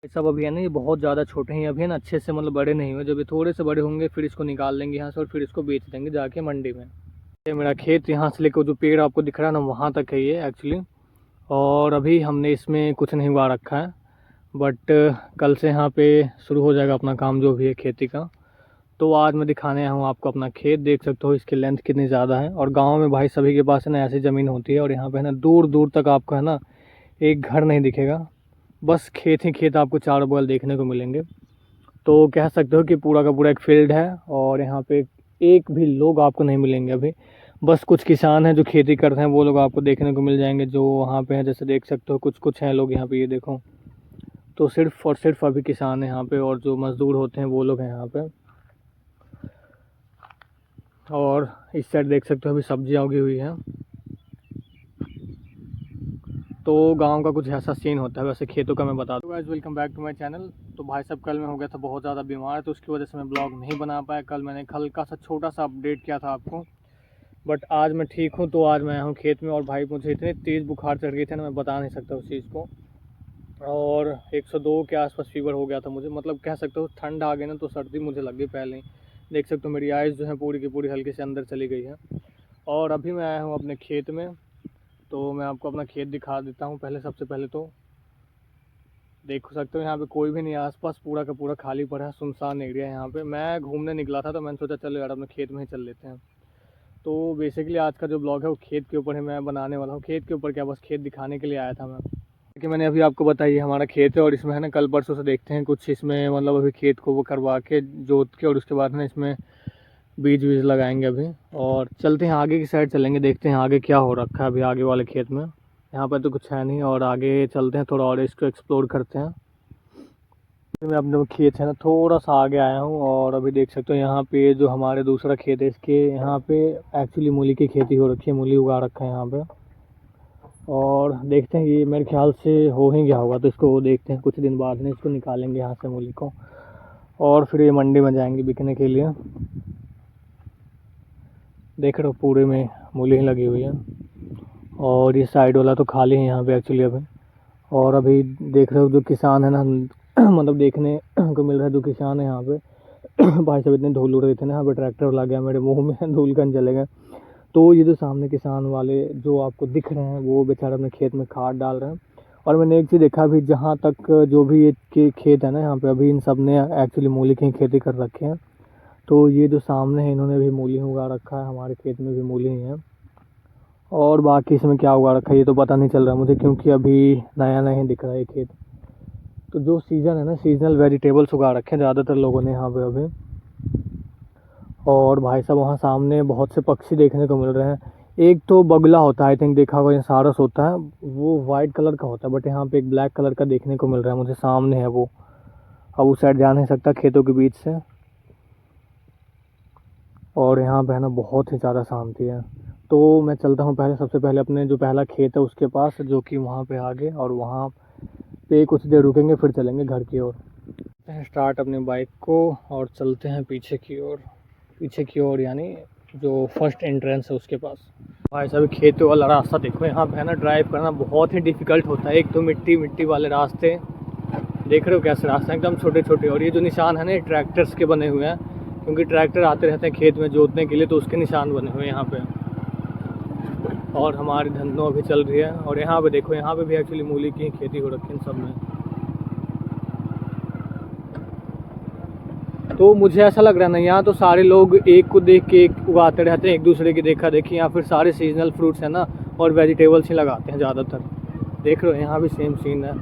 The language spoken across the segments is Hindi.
ये सब अभी है ना, ये बहुत ज़्यादा छोटे हैं अभी, है ना, अच्छे से मतलब बड़े नहीं हुए। जब ये थोड़े से बड़े होंगे फिर इसको निकाल लेंगे यहाँ से और फिर इसको बेच देंगे जाके मंडी में। ये मेरा खेत यहाँ से लेकर जो पेड़ आपको दिख रहा है ना, वहाँ तक है ये एक्चुअली। और अभी हमने इसमें कुछ नहीं उगा रखा है, बट कल से यहाँ पे शुरू हो जाएगा अपना काम जो भी है खेती का। तो आज मैं दिखाने आया हूँ आपको अपना खेत। देख सकते हो इसकी लेंथ कितनी ज़्यादा है। और गांव में भाई सभी के पास है ना ऐसी ज़मीन होती है, और यहाँ पे है ना दूर दूर तक आपको है ना एक घर नहीं दिखेगा, बस खेत ही खेत आपको चारों बगल देखने को मिलेंगे। तो कह सकते हो कि पूरा का पूरा एक फील्ड है, और यहाँ पे एक भी लोग आपको नहीं मिलेंगे अभी। बस कुछ किसान हैं जो खेती करते हैं, वो लोग आपको देखने को मिल जाएंगे जो वहाँ पे हैं। जैसे देख सकते हो कुछ कुछ हैं लोग यहाँ पे, ये देखो। तो सिर्फ और सिर्फ अभी किसान हैं यहाँ पे, और जो मज़दूर होते हैं वो लोग हैं यहाँ पे। और इस साइड देख सकते हो अभी सब्जियाँ उगी हुई हैं। तो गांव का कुछ ऐसा सीन होता है। वैसे खेतों का मैं बता दूँ। Guys welcome back to my channel. तो भाई साहब कल मैं हो गया था बहुत ज़्यादा बीमार, तो उसकी वजह से मैं ब्लॉग नहीं बना पाया। कल मैंने हल्का सा छोटा सा अपडेट किया था आपको, बट आज मैं ठीक हूँ। तो आज मैं आया हूँ खेत में, और भाई मुझे इतनी तेज़ बुखार चढ़ गई थी ना, मैं बता नहीं सकता उस चीज़ को। और 102 के आसपास फीवर हो गया था मुझे। मतलब कह सकते हो ठंड आ गई ना तो सर्दी मुझे लग गई पहले ही। देख सकते हो मेरी आइज़ जो है पूरी की पूरी हल्के से अंदर चली गई है। और अभी मैं आया हूँ अपने खेत में, तो मैं आपको अपना खेत दिखा देता हूँ। पहले सबसे पहले तो देख सकते हो यहाँ पे कोई भी नहीं है आसपास, पूरा का पूरा खाली पड़ा है, सुनसान एरिया है यहाँ पे। मैं घूमने निकला था तो मैंने सोचा चलो यार अपने खेत में ही चल लेते हैं। तो बेसिकली आज का जो ब्लॉग है वो खेत के ऊपर है, मैं बनाने वाला हूँ। खेत के ऊपर क्या, बस खेत दिखाने के लिए आया था मैं। कि मैंने अभी आपको बताया हमारा खेत है, और इसमें है ना कल परसों से देखते हैं कुछ इसमें, मतलब अभी खेत को वो करवा के जोत के, और उसके बाद ना इसमें बीज बीज लगाएंगे अभी। और चलते हैं आगे की साइड, चलेंगे देखते हैं आगे क्या हो रखा है अभी आगे वाले खेत में। यहाँ पर तो कुछ है नहीं, और आगे चलते हैं थोड़ा और इसको एक्सप्लोर करते हैं। मैं अपने खेत है ना थोड़ा सा आगे आया हूँ, और अभी देख सकते हो यहाँ पे जो हमारे दूसरा खेत है, इसके यहाँ पे एक्चुअली मूली की खेती हो रखी है, मूली उगा रखा है यहाँ पे। और देखते हैं, ये मेरे ख्याल से हो ही गया होगा, तो इसको देखते हैं कुछ दिन बाद में इसको निकालेंगे यहाँ से मूली को, और फिर ये मंडी में जाएंगे बिकने के लिए। देख रहे हो पूरे में मूली ही लगी हुई है, और ये साइड वाला तो खाली है यहाँ पे एक्चुअली अभी। और अभी देख रहे हो जो किसान है ना मतलब देखने को मिल रहा है जो किसान है यहाँ पे भाई साहब इतने धूल उड़ रहे थे ना, यहाँ पे ट्रैक्टर लग गया मेरे मुंह में धूल कन चले गए। तो ये जो सामने किसान वाले जो आपको दिख रहे हैं वो बेचारे अपने खेत में खाद डाल रहे हैं। और मैंने एक चीज़ देखा भी, जहाँ तक जो भी ये के खेत है ना यहाँ पे, अभी इन सब ने एक्चुअली मूली की खेती कर रखे हैं। तो ये जो सामने है इन्होंने भी मूली उगा रखा है, हमारे खेत में भी मूली ही है। और बाकी इसमें क्या उगा रखा है ये तो पता नहीं चल रहा मुझे, क्योंकि अभी नया नया ही दिख रहा है ये खेत। तो जो सीज़न है ना, सीजनल वेजिटेबल्स उगा रखे हैं ज़्यादातर लोगों ने यहाँ पे अभी। और भाई साहब वहाँ सामने बहुत से पक्षी देखने को मिल रहे हैं। एक तो बगुला होता है, आई थिंक देखा होगा, यहाँ सारस होता है, वो वाइट कलर का होता है, बट यहाँ पे एक ब्लैक कलर का देखने को मिल रहा है मुझे, सामने है वो। अब उस साइड जा नहीं सकता खेतों के बीच से। और यहाँ पे है ना बहुत ही ज़्यादा शांति है। तो मैं चलता हूँ पहले, सबसे पहले अपने जो पहला खेत है उसके पास, जो कि वहाँ पे आगे, और वहाँ पे कुछ देर रुकेंगे फिर चलेंगे घर की ओर। स्टार्ट अपने बाइक को और चलते हैं पीछे की ओर। पीछे की ओर यानी जो फर्स्ट एंट्रेंस है उसके पास। भाई साहब खेतों वाला रास्ता देखो, यहाँ पे है ना ड्राइव करना बहुत ही डिफ़िकल्ट होता है। एक तो मिट्टी मिट्टी वाले रास्ते, देख रहे हो कैसे रास्ते एकदम छोटे छोटे। और ये जो निशान है ना ये ट्रैक्टर्स के बने हुए हैं, क्योंकि ट्रैक्टर आते रहते हैं खेत में जोतने के लिए, तो उसके निशान बने हुए हैं यहाँ पे। और हमारी धंधों अभी चल रही है। और यहाँ पे देखो, यहाँ पे भी एक्चुअली मूली की खेती हो रखी है इन सब में। तो मुझे ऐसा लग रहा है ना, यहाँ तो सारे लोग एक को देख के एक उगाते रहते हैं, एक दूसरे की देखा देखी, या फिर सारे सीजनल फ्रूट्स हैं ना और वेजिटेबल्स ही लगाते हैं ज़्यादातर। देख रहे हो यहाँ भी सेम सीन है।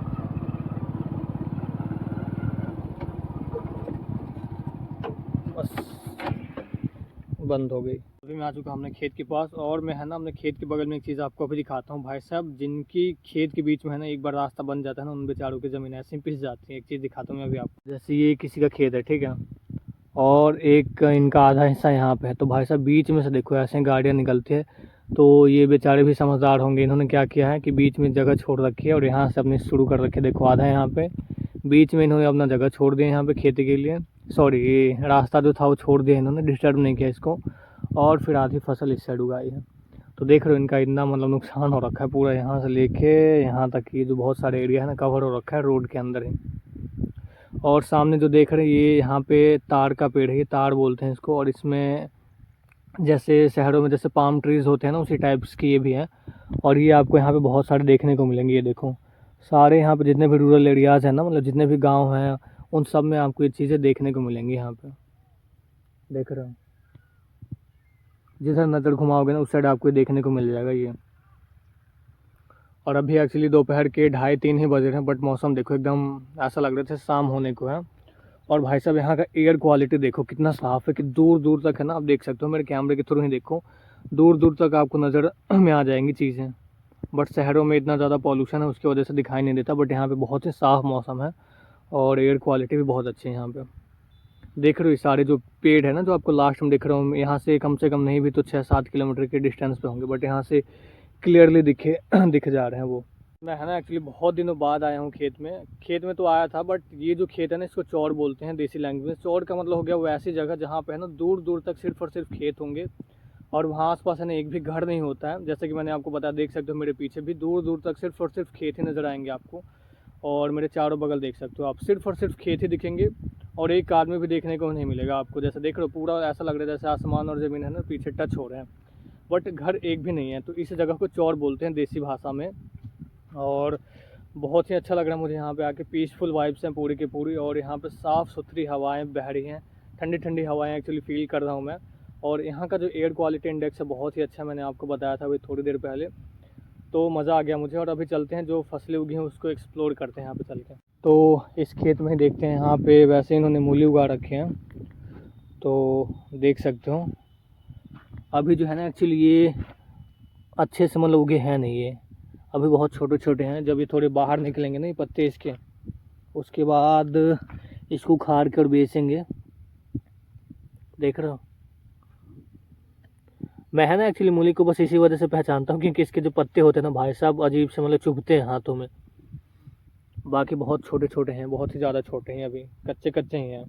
बस बंद हो गई। अभी मैं आ चुका हूँ अपने खेत के पास, और मैं है ना अपने खेत के बगल में एक चीज़ आपको अभी दिखाता हूँ। भाई साहब जिनकी खेत के बीच में है ना एक बार रास्ता बन जाता है ना, उन बेचारों की ज़मीन ऐसे ही पिस जाती है। एक चीज़ दिखाता हूँ मैं अभी आपको। जैसे ये किसी का खेत है, ठीक है, और एक इनका आधा हिस्सा यहाँ पे है। तो भाई साहब बीच में से देखो ऐसे गाड़ियाँ निकलती है। तो ये बेचारे भी समझदार होंगे, इन्होंने क्या किया है कि बीच में जगह छोड़ रखी है, और यहाँ से अपनी शुरू कर रखी है। देखो आधा यहाँ पे बीच में इन्होंने अपना जगह छोड़ दिया यहाँ पे खेती के लिए। सॉरी, ये रास्ता जो था वो छोड़ दिया इन्होंने, डिस्टर्ब नहीं किया इसको। और फिर आधी फसल इस साइड उगाई है। तो देख रहे हो इनका इतना मतलब नुकसान हो रखा है पूरा, यहाँ से लेके यहाँ तक, ये जो बहुत सारे एरिया है ना कवर हो रखा है रोड के अंदर ही। और सामने जो देख रहे हैं ये यहाँ पे ताड़ का पेड़ है, ये ताड़ बोलते हैं इसको। और इसमें जैसे शहरों में जैसे पाम ट्रीज़ होते हैं ना, उसी टाइप्स की ये भी हैं। और ये आपको यहाँ पे बहुत सारे देखने को मिलेंगे। ये देखो सारे यहाँ पे जितने भी रूरल एरियाज़ हैं ना, मतलब जितने भी गांव हैं, उन सब में आपको ये चीज़ें देखने को मिलेंगी। यहाँ पे देख रहे हो, जिधर नज़र घुमाओगे ना उस साइड आपको देखने को मिल जाएगा ये। और अभी एक्चुअली दोपहर के 2:30-3 ही बज रहे हैं, बट मौसम देखो एकदम ऐसा लग रहा था शाम होने को है। और भाई साहब यहाँ का एयर क्वालिटी देखो कितना साफ़ है कि दूर दूर तक है ना, आप देख सकते हो मेरे कैमरे के थ्रू ही देखो, दूर दूर तक आपको नज़र में आ जाएंगी चीज़ें। बट शहरों में इतना ज़्यादा पॉल्यूशन है उसकी वजह से दिखाई नहीं देता, बट यहाँ पे बहुत ही साफ़ मौसम है और एयर क्वालिटी भी बहुत अच्छी है यहाँ पे। देख रहे हो ये सारे जो पेड़ है ना, जो आपको लास्ट में दिख रहा हूँ, यहाँ से कम से कम नहीं भी तो 6-7 किलोमीटर के डिस्टेंस पे होंगे, बट यहाँ से क्लियरली दिख जा रहे हैं वो। मैं है ना एक्चुअली बहुत दिनों बाद आया हूँ खेत में तो आया था, बट ये जो खेत है ना इसको चौड़ बोलते हैं देसी लैंग्वेज में। चौड़ का मतलब हो गया वो ऐसी जगह जहाँ पे है ना दूर दूर तक सिर्फ और सिर्फ खेत होंगे और वहाँ आसपास है ना एक भी घर नहीं होता है। जैसे कि मैंने आपको बताया, देख सकते हो मेरे पीछे भी दूर दूर तक सिर्फ और सिर्फ खेत ही नज़र आएंगे आपको। और मेरे चारों बगल देख सकते हो आप, सिर्फ और सिर्फ खेत ही दिखेंगे और एक आदमी भी देखने को नहीं मिलेगा आपको। जैसे देख रहे हो पूरा ऐसा लग रहा है जैसे आसमान और ज़मीन है ना पीछे टच हो रहे हैं, बट घर एक भी नहीं है। तो इस जगह को चौड़ बोलते हैं देसी भाषा में। और बहुत ही अच्छा लग रहा है मुझे यहाँ पे आके, पीसफुल वाइब्स हैं पूरी की पूरी। और यहाँ पे साफ़ सुथरी हवाएं बह रही हैं, ठंडी ठंडी हवाएं एक्चुअली फील कर रहा हूँ मैं। और यहाँ का जो एयर क्वालिटी इंडेक्स है बहुत ही अच्छा, मैंने आपको बताया था अभी थोड़ी देर पहले, तो मज़ा आ गया मुझे। और अभी चलते हैं जो फसलें उगी हैं उसको एक्सप्लोर करते हैं यहाँ पे चल के। तो इस खेत में ही देखते हैं, यहाँ पे वैसे इन्होंने मूली उगा रखे हैं, तो देख सकते हो अभी जो है ना एक्चुअली ये अच्छे से मतलब उगे हैं नहीं, ये अभी बहुत छोटे छोटे हैं। जब ये थोड़े बाहर निकलेंगे ना ये पत्ते इसके, उसके बाद इसको उखाड़ कर बेचेंगे। देख रहे हो, मैं है ना एक्चुअली मूली को बस इसी वजह से पहचानता हूँ क्योंकि इसके जो पत्ते होते हैं ना भाई साहब अजीब से मतलब चुभते हैं हाथों में। बाकी बहुत छोटे छोटे हैं, बहुत ही ज़्यादा छोटे हैं, अभी कच्चे कच्चे ही हैं।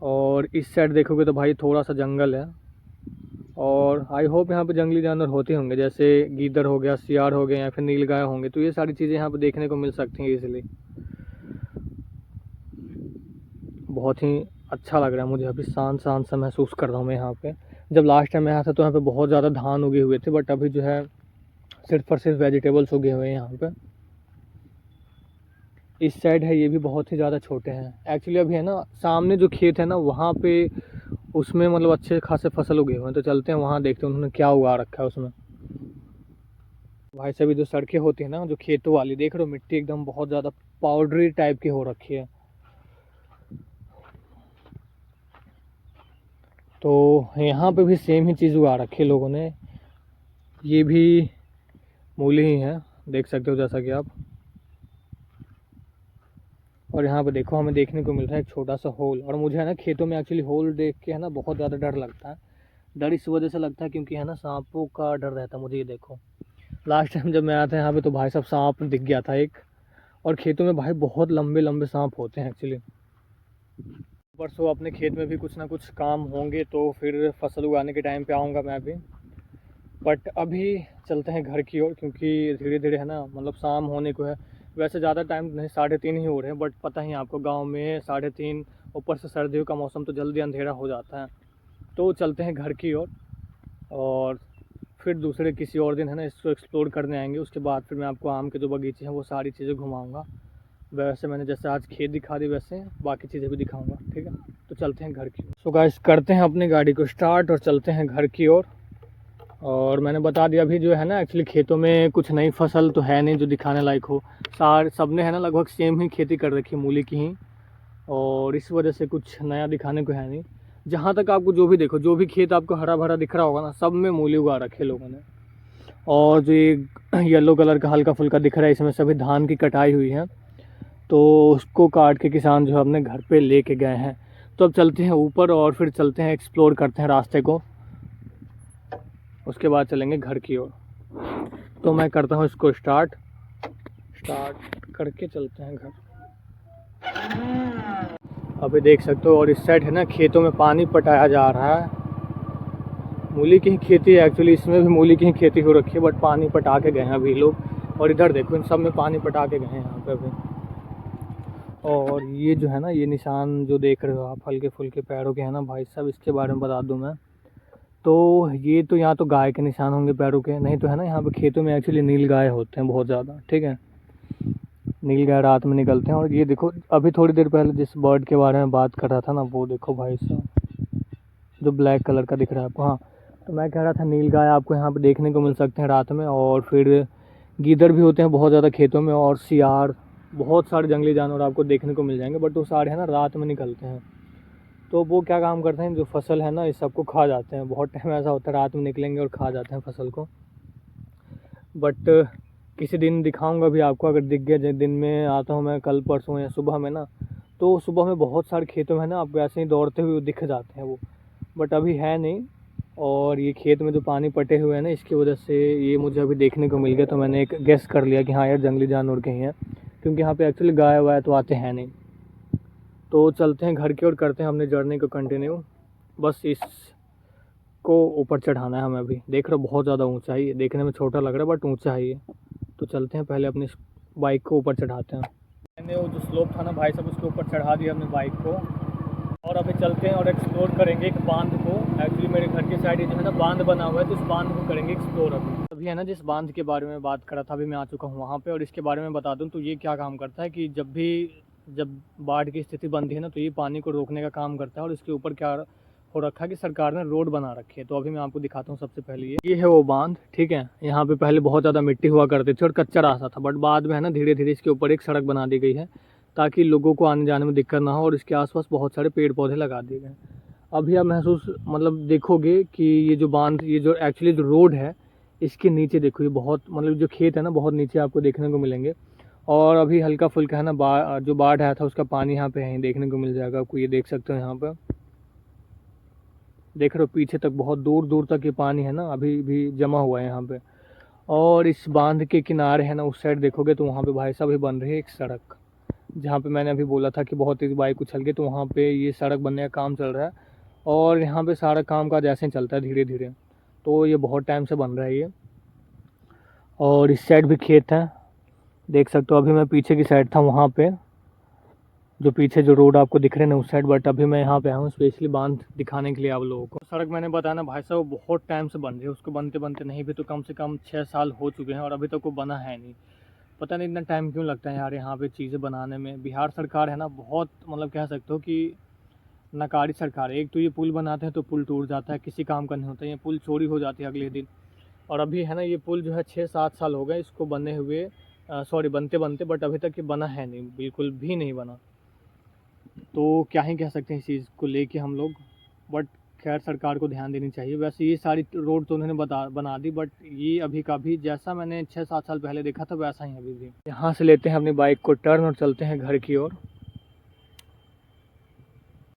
और इस साइड देखोगे तो भाई थोड़ा सा जंगल है। और आई होप यहाँ पे जंगली जानवर होते होंगे, जैसे गीदड़ हो गया, सियार हो गया या फिर नीलगाय होंगे, तो ये सारी चीज़ें यहाँ पे देखने को मिल सकती हैं इजीली। बहुत ही अच्छा लग रहा है मुझे, अभी शांत शांत सा महसूस कर रहा हूँ मैं यहाँ पे। जब लास्ट टाइम मैं आया था तो यहाँ पे बहुत ज़्यादा धान उगे हुए थे, बट अभी जो है सिर्फ और सिर्फ वेजिटेबल्स उगे हुए हैं यहाँ पे। इस साइड है ये भी बहुत ही ज़्यादा छोटे हैं एक्चुअली। अभी है ना सामने जो खेत है ना वहाँ पे उसमें मतलब अच्छे खासे फसल उगे हुए हैं, तो चलते हैं वहाँ देखते हैं उन्होंने क्या उगा रखा है उसमें। भाई साहब जो सड़कें होती है ना जो खेतों वाली, देख रहे हो मिट्टी एकदम बहुत ज़्यादा पाउडरी टाइप की हो रखी है। तो यहाँ पे भी सेम ही चीज़ उगा रखी है लोगों ने, ये भी मूली ही है, देख सकते हो जैसा कि आप। और यहाँ पे देखो हमें देखने को मिल रहा है एक छोटा सा होल। और मुझे है ना खेतों में एक्चुअली होल देख के है ना बहुत ज़्यादा डर लगता है। डर इस वजह से लगता है क्योंकि है ना सांपों का डर रहता है मुझे। ये देखो लास्ट टाइम जब मैं आया था यहाँ पे तो भाई साहब सांप दिख गया था एक। और खेतों में भाई बहुत लंबे लंबे सांप होते हैं एक्चुअली। परसों अपने खेत में भी कुछ ना कुछ काम होंगे तो फिर फसल उगाने के टाइम पे आऊँगा मैं भी। बट अभी चलते हैं घर की ओर क्योंकि धीरे धीरे है ना मतलब शाम होने को है। वैसे ज़्यादा टाइम नहीं, 3:30 ही हो रहे हैं, बट पता ही आपको गांव में 3:30, ऊपर से सर्दियों का मौसम तो जल्दी अंधेरा हो जाता है। तो चलते हैं घर की ओर और फिर दूसरे किसी और दिन है ना इसको एक्सप्लोर करने आएंगे। उसके बाद फिर मैं आपको आम के जो बगीचे हैं वो सारी चीज़ें घुमाऊँगा। वैसे मैंने जैसे आज खेत दिखा दी वैसे बाकी चीज़ें भी दिखाऊँगा, ठीक है। तो चलते हैं घर की ओर। सो गाइस करते हैं अपनी गाड़ी को स्टार्ट और चलते हैं घर की ओर। और मैंने बता दिया अभी जो है ना एक्चुअली खेतों में कुछ नई फसल तो है नहीं जो दिखाने लायक हो। सबने है ना लगभग सेम ही खेती कर रखी है मूली की ही, और इस वजह से कुछ नया दिखाने को है नहीं। जहाँ तक आपको जो भी देखो, जो भी खेत आपको हरा भरा दिख रहा होगा ना, सब में मूली उगा रखे लोगों ने। और जो ये येलो कलर का हल्का फुल्का दिख रहा है इसमें सभी धान की कटाई हुई है, तो उसको काट के किसान जो है अपने घर पे लेके गए हैं। तो अब चलते हैं ऊपर और फिर चलते हैं एक्सप्लोर करते हैं रास्ते को, उसके बाद चलेंगे घर की ओर। तो मैं करता हूँ इसको स्टार्ट करके चलते हैं घर। अभी देख सकते हो और इस साइड है ना खेतों में पानी पटाया जा रहा है। मूली की ही खेती है एक्चुअली, इसमें भी मूली की ही खेती हो रखी है, बट पानी पटा के गए हैं अभी लोग और इधर देखो इन सब में पानी पटा के गए हैं यहाँ पे अभी। और ये जो है ना, ये निशान जो देख रहे हो आप हल्के फुल्के पैरों के हैं ना भाई साहब, इसके बारे में बता दूं मैं तो ये तो यहाँ तो गाय के निशान होंगे पैरों के, नहीं तो है ना यहाँ पे खेतों में एक्चुअली नील गाय होते हैं बहुत ज़्यादा, ठीक है। नील गाय रात में निकलते हैं। और ये देखो अभी थोड़ी देर पहले जिस बर्ड के बारे में बात कर रहा था ना, वो देखो भाई साहब जो ब्लैक कलर का दिख रहा है आपको। हाँ, तो मैं कह रहा था नील गाय आपको यहाँ पे देखने को मिल सकते हैं रात में। और फिर गीदड़ भी होते हैं बहुत ज़्यादा खेतों में, और सियार, बहुत सारे जंगली जानवर आपको देखने को मिल जाएंगे। बट वो सारे है ना रात में निकलते हैं। तो वो क्या काम करते हैं, जो फसल है ना इस सबको खा जाते हैं। बहुत टाइम ऐसा होता है रात में निकलेंगे और खा जाते हैं फसल को। बट किसी दिन दिखाऊंगा भी आपको, अगर दिख गया। दिन में आता हूँ मैं कल परसों या सुबह में ना, तो सुबह में बहुत सारे खेतों में ना आपको ऐसे ही दौड़ते हुए दिख जाते हैं वो। बट अभी है नहीं। और ये खेत में जो पानी पटे हुए हैं ना, इसकी वजह से ये मुझे अभी देखने को मिल गया। तो मैंने एक गेस कर लिया कि हाँ यार जंगली जानवर के ही हैं, क्योंकि यहाँ पे एक्चुअली गाय वाय तो आते हैं नहीं। तो चलते हैं घर की ओर, करते हैं हमने जर्नी को कंटिन्यू। बस इसको ऊपर चढ़ाना है हमें। अभी देख रहे हो बहुत ज़्यादा ऊंचाई है, देखने में छोटा लग रहा है बट ऊंचा है ये। तो चलते हैं पहले अपनी बाइक को ऊपर चढ़ाते हैं। मैंने वो जो स्लोप था ना भाई साहब, उसके ऊपर चढ़ा दिया अपनी बाइक को। और अभी चलते हैं और एक्सप्लोर करेंगे एक बांध को। एक्चुअली मेरे घर के साइड जो है ना बांध बना हुआ है, तो इस बांध को करेंगे एक्सप्लोर। अभी है ना जिस बांध के बारे में बात करा था, अभी मैं आ चुका हूँ वहाँ पे। और इसके बारे में बता दूँ तो ये क्या काम करता है कि जब बाढ़ की स्थिति बनती है ना, तो ये पानी को रोकने का काम करता है। और इसके ऊपर क्या हो रखा है कि सरकार ने रोड बना रखी है। तो अभी मैं आपको दिखाता हूँ। सबसे पहले ये है वो बांध, ठीक है। यहाँ पे पहले बहुत ज़्यादा मिट्टी हुआ करती थी और कच्चा रास्ता था। बट बाद में है ना धीरे धीरे इसके ऊपर एक सड़क बना दी गई है, ताकि लोगों को आने जाने में दिक्कत ना हो। और इसके आसपास बहुत सारे पेड़ पौधे लगा दिए गए। अभी आप महसूस मतलब देखोगे कि ये जो बांध, ये जो एक्चुअली जो रोड है, इसके नीचे देखो ये बहुत मतलब जो खेत है ना बहुत नीचे आपको देखने को मिलेंगे। और अभी हल्का फुल्का है ना जो बाढ़ आया था उसका पानी यहाँ पे है देखने को मिल जाएगा आपको। ये देख सकते हो यहाँ पर, देख रहे हो पीछे तक बहुत दूर दूर तक ये पानी है ना अभी भी जमा हुआ है यहाँ पे। और इस बांध के किनारे है ना उस साइड देखोगे तो वहाँ पे भाई साहब भी बन रही है एक सड़क। जहाँ पे मैंने अभी बोला था कि बहुत तेज़ बाइक उछल गई, तो वहाँ पे ये सड़क बनने का काम चल रहा है। और यहाँ पे सारा काम काज ऐसे ही चलता है धीरे धीरे। तो ये बहुत टाइम से बन रहा है ये। और इस साइड भी खेत है, देख सकते हो। अभी मैं पीछे की साइड था वहाँ पे, जो पीछे जो रोड आपको दिख रहे हैं ना उस साइड। बट अभी मैं यहाँ पे आया हूँ स्पेशली बांध दिखाने के लिए आप लोगों को। सड़क मैंने बताया ना भाई साहब बहुत टाइम से बन रही है। उसको बनते बनते नहीं भी तो कम से कम 6 साल हो चुके हैं, और अभी तक वो बना है नहीं। पता नहीं इतना टाइम क्यों लगता है यार यहाँ पे चीज़ें बनाने में। बिहार सरकार है ना बहुत मतलब कह सकते हो कि नाकारी सरकार है। एक तो ये पुल बनाते हैं तो पुल टूट जाता है, किसी काम का नहीं होता है। ये पुल चोरी हो जाती है अगले दिन। और अभी है ना ये पुल जो है 6-7 साल हो गए इसको बने हुए, बनते बनते। बट अभी तक ये बना है नहीं, बिल्कुल भी नहीं बना। तो क्या ही कह सकते हैं इस चीज़ को लेके हम लोग। बट खैर सरकार को ध्यान देनी चाहिए। वैसे ये सारी रोड तो उन्होंने बना दी, बट ये अभी का भी जैसा मैंने 6-7 साल पहले देखा था वैसा ही अभी भी। यहाँ से लेते हैं अपनी बाइक को टर्न और चलते हैं घर की ओर।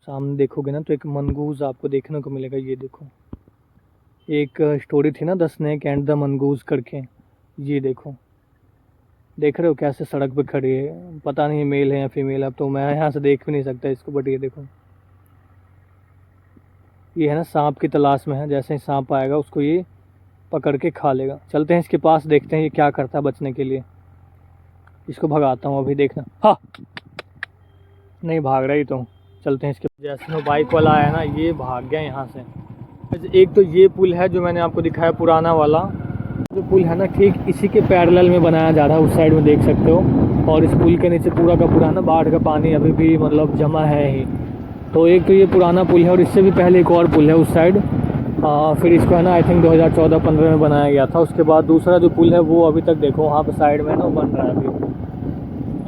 सामने देखोगे ना तो एक मनगूज़ आपको देखने को मिलेगा। ये देखो एक स्टोरी थी ना द स्नेक एंड द मनगूज़ करके। ये देखो, देख रहे हो कैसे सड़क पे खड़ी है। पता नहीं मेल है या फीमेल, अब तो मैं यहाँ से देख भी नहीं सकता इसको। बट ये देखो, ये है ना सांप की तलाश में है। जैसे ही सांप आएगा उसको ये पकड़ के खा लेगा। चलते हैं इसके पास, देखते हैं ये क्या करता है बचने के लिए। इसको भगाता हूँ अभी, देखना। हाँ, नहीं भाग रही तो चलते हैं इसके। जैसे वो बाइक वाला आया ना ये भाग गया यहाँ से। एक तो ये पुल है जो मैंने आपको दिखाया पुराना वाला, जो पुल है ना ठीक इसी के पैरेलल में बनाया जा रहा है, उस साइड में देख सकते हो। और इस पुल के नीचे पूरा का पूरा ना बाढ़ का पानी अभी भी मतलब जमा है ही। तो एक तो ये पुराना पुल है, और इससे भी पहले एक और पुल है उस साइड। फिर इसको है ना आई थिंक 2014-15 में बनाया गया था। उसके बाद दूसरा जो पुल है वो अभी तक देखो वहाँ पे साइड में ना बन रहा है अभी।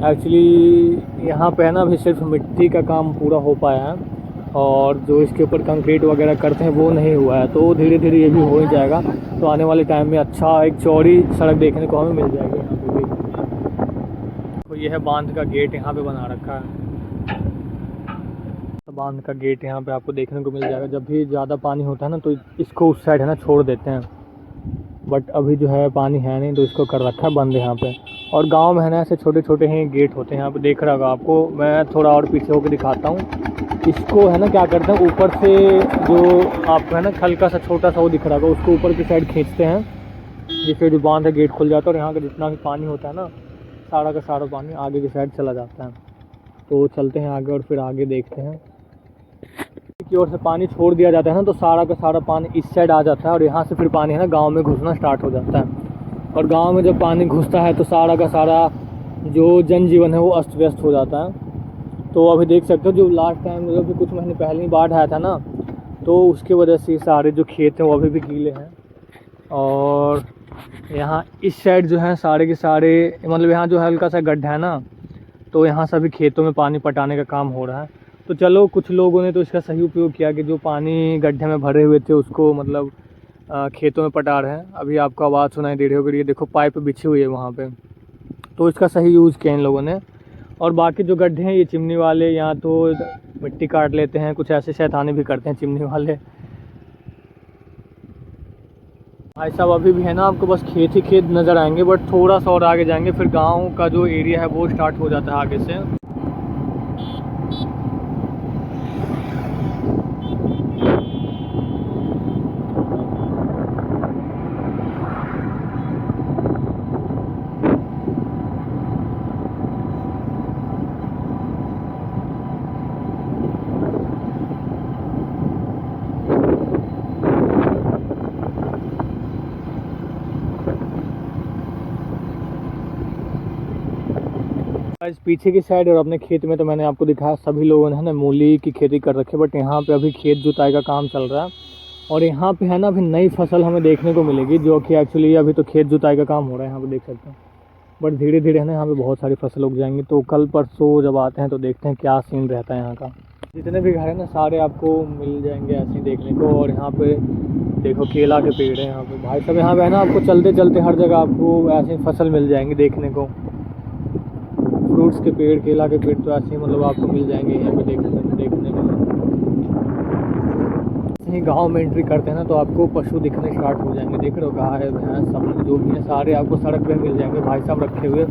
एक्चुअली यहाँ पे है ना अभी सिर्फ मिट्टी का काम पूरा हो पाया है, और जो इसके ऊपर कंक्रीट वगैरह करते हैं वो नहीं हुआ है। तो धीरे धीरे ये भी हो ही जाएगा। तो आने वाले टाइम में अच्छा एक चौड़ी सड़क देखने को हमें मिल जाएगी यहाँ पे भी। तो ये है बांध का गेट यहाँ पे बना रखा है। तो बांध का गेट यहाँ पे आपको देखने को मिल जाएगा। जब भी ज़्यादा पानी होता है ना तो इसको उस साइड है ना छोड़ देते हैं। बट अभी जो है पानी है नहीं तो इसको कर रखा है बंद यहाँ पे। और गांव में है ना ऐसे छोटे छोटे ही गेट होते हैं यहाँ पे, देख रहा होगा आपको। मैं थोड़ा और पीछे होकर दिखाता हूँ। इसको है ना क्या करते हैं, ऊपर से जो आपको है ना हल्का सा छोटा सा वो दिख रहा होगा, उसको ऊपर की साइड खींचते हैं। जिससे जो बांध है गेट खुल जाता है और यहाँ का जितना भी पानी होता है ना, सारा का सारा पानी आगे की साइड चला जाता है। तो चलते हैं आगे और फिर आगे देखते हैं। की ओर से पानी छोड़ दिया जाता है ना, तो सारा का सारा पानी इस साइड आ जाता है और यहाँ से फिर पानी है ना गांव में घुसना स्टार्ट हो जाता है। और गांव में जब पानी घुसता है तो सारा का सारा जो जनजीवन है वो अस्त व्यस्त हो जाता है। तो अभी देख सकते हो जो लास्ट टाइम जो कुछ महीने पहले ही बाढ़ आया था ना, तो उसके वजह से सारे जो खेत हैं वो अभी भी गीले हैं। और यहाँ इस साइड जो है सारे के सारे, मतलब यहाँ जो हल्का सा गड्ढा है ना, तो यहाँ से अभी खेतों में पानी पटाने का काम हो रहा है। तो चलो, कुछ लोगों ने तो इसका सही उपयोग किया कि जो पानी गड्ढे में भरे हुए थे उसको मतलब खेतों में पटा रहे हैं। अभी आपको आवाज़ सुनाई दे रही होगी, ये देखो पाइप बिछी हुई है वहाँ पे, तो इसका सही यूज़ किया इन लोगों ने। और बाकी जो गड्ढे हैं ये चिमनी वाले या तो मिट्टी काट लेते हैं, कुछ ऐसे शैतानी भी करते हैं चिमनी वाले। भाई साहब अभी भी है ना, आपको बस खेत ही खेत नज़र आएंगे, बट थोड़ा सा और आगे जाएंगे फिर गांव का जो एरिया है वो स्टार्ट हो जाता है आगे से। इस पीछे की साइड और अपने खेत में तो मैंने आपको दिखाया सभी लोगों ने है ना मूली की खेती कर रखी है, बट यहाँ पे अभी खेत जुताई का काम चल रहा है। और यहाँ पे है ना अभी नई फसल हमें देखने को मिलेगी, जो कि एक्चुअली अभी तो खेत जुताई का काम हो रहा है यहाँ पे देख सकते हैं, बट धीरे धीरे है ना यहाँ पे बहुत सारी फसल उग जाएंगी। तो कल परसों जब आते हैं तो देखते हैं क्या सीन रहता है यहाँ का। जितने भी घर है ना सारे आपको मिल जाएंगे ऐसे ही देखने को। और यहाँ पे देखो केला के पेड़ है यहाँ पे, भाई साहब यहाँ पे है ना आपको चलते चलते हर जगह आपको ऐसी फसल मिल जाएंगी देखने को। फ्रूट्स के पेड़, केला के पेड़ तो ऐसे ही मतलब आपको मिल जाएंगे यहाँ पे देखने को। यहीं गांव में एंट्री करते हैं ना तो आपको पशु दिखने स्टार्ट हो जाएंगे। देख रहे हो गाय भैंस सब जो भी है सारे आपको सड़क पे मिल जाएंगे भाई साहब रखे हुए।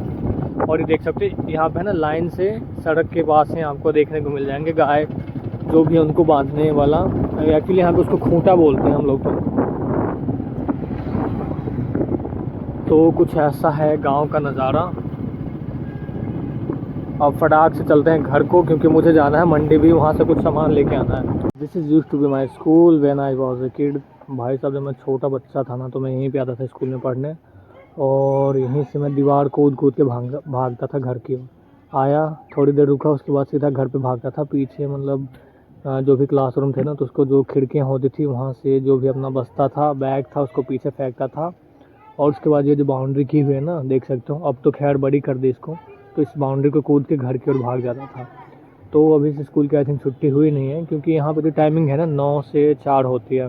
और ये देख सकते हैं यहाँ पे है ना लाइन से सड़क के पास से आपको देखने को मिल जाएंगे गाय, जो भी है उनको बांधने वाला। एक्चुअली यहाँ पे उसको खूंटा बोलते हैं हम लोग तो कुछ ऐसा है गाँव का नज़ारा। अब फटाक से चलते हैं घर को, क्योंकि मुझे जाना है मंडी भी, वहाँ से कुछ सामान लेके आना है। This is used to be my school when I was a kid. भाई साहब जब मैं छोटा बच्चा था ना तो मैं यहीं पे आता था स्कूल में पढ़ने, और यहीं से मैं दीवार कूद कूद के भागता था घर की ओर। आया थोड़ी देर रुका, उसके बाद सीधा घर पे भागता था। पीछे मतलब जो भी क्लासरूम थे ना तो उसको जो खिड़कियाँ होती थी वहाँ से जो भी अपना बस्ता था बैग था उसको पीछे फेंकता था। और उसके बाद ये जो बाउंड्री की हुई है ना देख सकते हो, अब तो खैर बड़ी कर दी इसको, तो इस बाउंड्री को कूद के घर की ओर भाग जाता था। तो अभी से स्कूल की आई थिंक छुट्टी हुई नहीं है, क्योंकि यहाँ पे जो टाइमिंग है ना 9 से 4 होती है,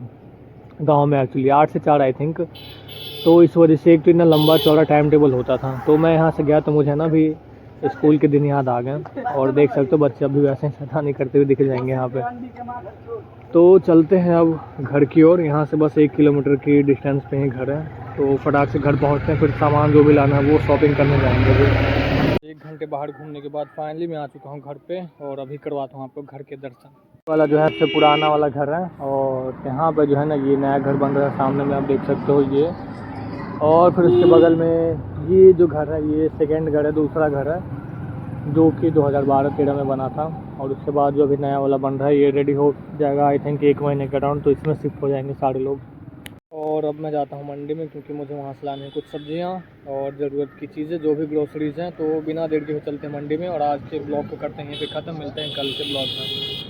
गांव में एक्चुअली 8 से 4 आई थिंक। तो इस वजह से एक तो इतना लंबा चौड़ा टाइम टेबल होता था। तो मैं यहाँ से गया तो मुझे ना भी स्कूल के दिन याद आ गए। और देख सकते हो बच्चे अभी वैसे ही शैतानी करते हुए दिख जाएंगे यहाँ पे। तो चलते हैं अब घर की ओर। यहाँ से बस 1 किलोमीटर की डिस्टेंस पे ही घर है, तो फटाक से घर पहुँचते हैं, फिर सामान जो भी लाना है वो शॉपिंग करने जाएंगे अभी। 1 घंटे बाहर घूमने के बाद फाइनली मैं आ चुका हूँ घर पे, और अभी करवाता हूँ आपको घर के दर्शन। वाला जो है सबसे पुराना वाला घर है, और यहाँ पे जो है ना ये नया घर बन रहा है सामने में आप देख सकते हो ये। और फिर उसके बगल में ये जो घर है ये सेकेंड घर है, दूसरा घर है, जो कि 2012-13 में बना था। और उसके बाद जो अभी नया वाला बन रहा है ये रेडी हो जाएगा आई थिंक 1 महीने के अराउंड, तो इसमें शिफ्ट हो जाएंगे सारे लोग। और अब मैं जाता हूँ मंडी में, क्योंकि मुझे वहाँ से लाने हैं कुछ सब्जियाँ और ज़रूरत की चीज़ें जो भी ग्रोसरीज़ हैं। तो बिना देर के चलते हैं मंडी में, और आज के ब्लॉग को करते हैं यहीं पे ख़त्म। मिलते हैं कल के ब्लॉग में।